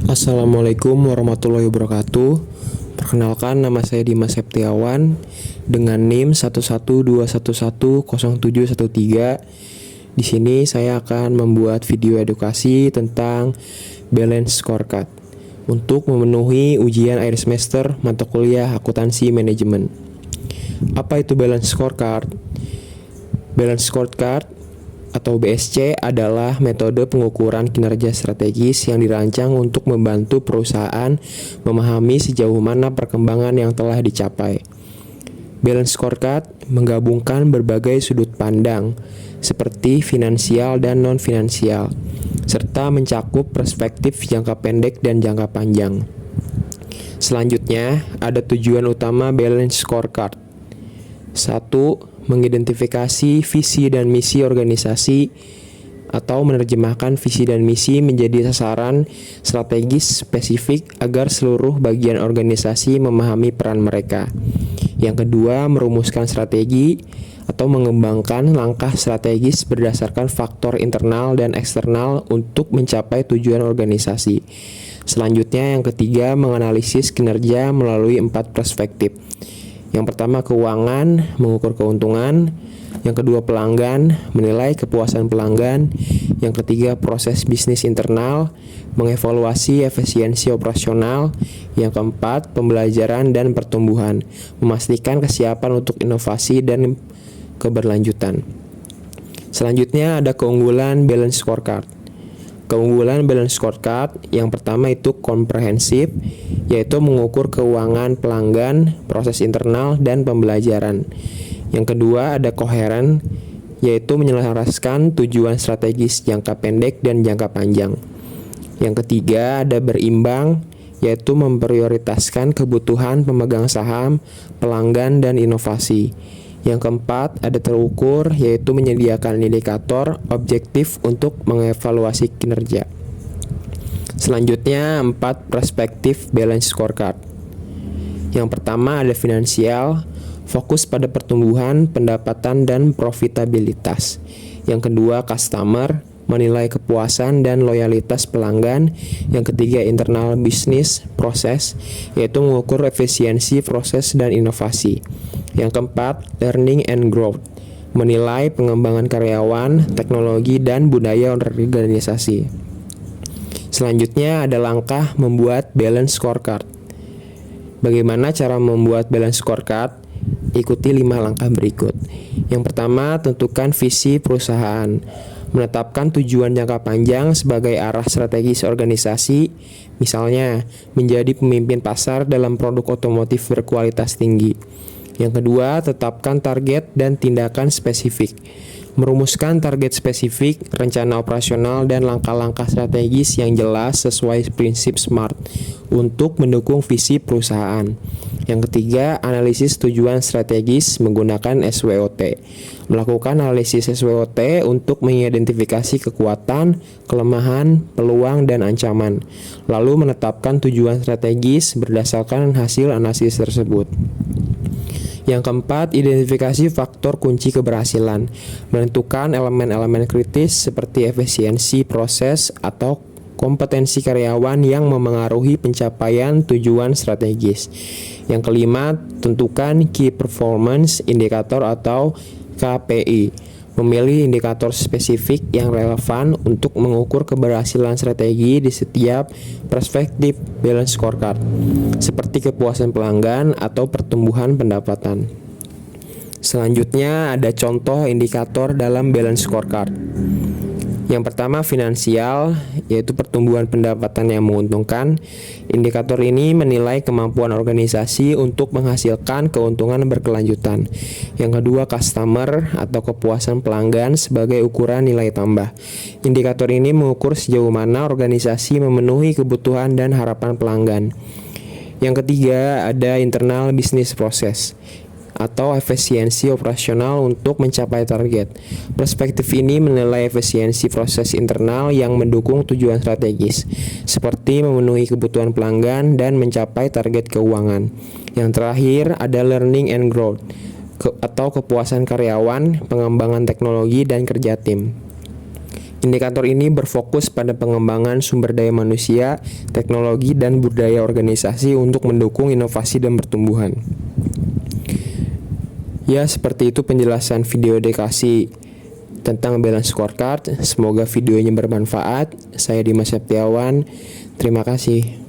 Assalamualaikum warahmatullahi wabarakatuh. Perkenalkan, nama saya Dimas Septiawan dengan NIM 112110713. Di sini saya akan membuat video edukasi tentang balance scorecard untuk memenuhi ujian akhir semester mata kuliah akuntansi manajemen. Apa itu balance scorecard? Balance scorecard atau BSC adalah metode pengukuran kinerja strategis yang dirancang untuk membantu perusahaan memahami sejauh mana perkembangan yang telah dicapai. Balance scorecard menggabungkan berbagai sudut pandang seperti finansial dan non-finansial, serta mencakup perspektif jangka pendek dan jangka panjang. Selanjutnya, ada tujuan utama balance scorecard. 1. Mengidentifikasi visi dan misi organisasi atau menerjemahkan visi dan misi menjadi sasaran strategis spesifik agar seluruh bagian organisasi memahami peran mereka. Yang kedua, merumuskan strategi atau mengembangkan langkah strategis berdasarkan faktor internal dan eksternal untuk mencapai tujuan organisasi. Selanjutnya, yang ketiga, menganalisis kinerja melalui 4 perspektif. Yang pertama, keuangan, mengukur keuntungan. Yang kedua, pelanggan, menilai kepuasan pelanggan. Yang ketiga, proses bisnis internal, mengevaluasi efisiensi operasional. Yang keempat, pembelajaran dan pertumbuhan, memastikan kesiapan untuk inovasi dan keberlanjutan. Selanjutnya ada keunggulan balance scorecard. Keunggulan balance scorecard yang pertama itu komprehensif, yaitu mengukur keuangan pelanggan, proses internal, dan pembelajaran. Yang kedua ada koheren, yaitu menyelaraskan tujuan strategis jangka pendek dan jangka panjang. Yang ketiga ada berimbang, yaitu memprioritaskan kebutuhan pemegang saham, pelanggan, dan inovasi. Yang keempat, ada terukur, yaitu menyediakan indikator objektif untuk mengevaluasi kinerja. Selanjutnya, 4 perspektif balance scorecard. Yang pertama ada finansial, fokus pada pertumbuhan, pendapatan, dan profitabilitas. Yang kedua, customer, menilai kepuasan dan loyalitas pelanggan. Yang ketiga, internal bisnis proses, yaitu mengukur efisiensi proses dan inovasi. Yang keempat, learning and growth, menilai pengembangan karyawan, teknologi, dan budaya organisasi. Selanjutnya ada langkah membuat balance scorecard. Bagaimana cara membuat balance scorecard? Ikuti 5 langkah berikut. Yang pertama, tentukan visi perusahaan. Menetapkan tujuan jangka panjang sebagai arah strategis organisasi, misalnya menjadi pemimpin pasar dalam produk otomotif berkualitas tinggi. Yang kedua, tetapkan target dan tindakan spesifik. Merumuskan target spesifik, rencana operasional, dan langkah-langkah strategis yang jelas sesuai prinsip SMART untuk mendukung visi perusahaan. Yang ketiga, analisis tujuan strategis menggunakan SWOT. Melakukan analisis SWOT untuk mengidentifikasi kekuatan, kelemahan, peluang, dan ancaman. Lalu menetapkan tujuan strategis berdasarkan hasil analisis tersebut. Yang keempat, identifikasi faktor kunci keberhasilan. Menentukan elemen-elemen kritis seperti efisiensi proses atau kompetensi karyawan yang memengaruhi pencapaian tujuan strategis. Yang kelima, tentukan Key Performance Indicator atau KPI. Memilih indikator spesifik yang relevan untuk mengukur keberhasilan strategi di setiap perspektif balance scorecard, seperti kepuasan pelanggan atau pertumbuhan pendapatan. Selanjutnya ada contoh indikator dalam balance scorecard. Yang pertama, finansial, yaitu pertumbuhan pendapatan yang menguntungkan. Indikator ini menilai kemampuan organisasi untuk menghasilkan keuntungan berkelanjutan. Yang kedua, customer atau kepuasan pelanggan sebagai ukuran nilai tambah. Indikator ini mengukur sejauh mana organisasi memenuhi kebutuhan dan harapan pelanggan. Yang ketiga, ada internal business process atau efisiensi operasional untuk mencapai target. Perspektif ini menilai efisiensi proses internal yang mendukung tujuan strategis, seperti memenuhi kebutuhan pelanggan dan mencapai target keuangan. Yang terakhir ada learning and growth atau kepuasan karyawan, pengembangan teknologi, dan kerja tim. Indikator ini berfokus pada pengembangan sumber daya manusia, teknologi, dan budaya organisasi untuk mendukung inovasi dan pertumbuhan. Ya, seperti itu penjelasan video edukasi tentang balance scorecard. Semoga videonya bermanfaat. Saya Dimas Septiawan. Terima kasih.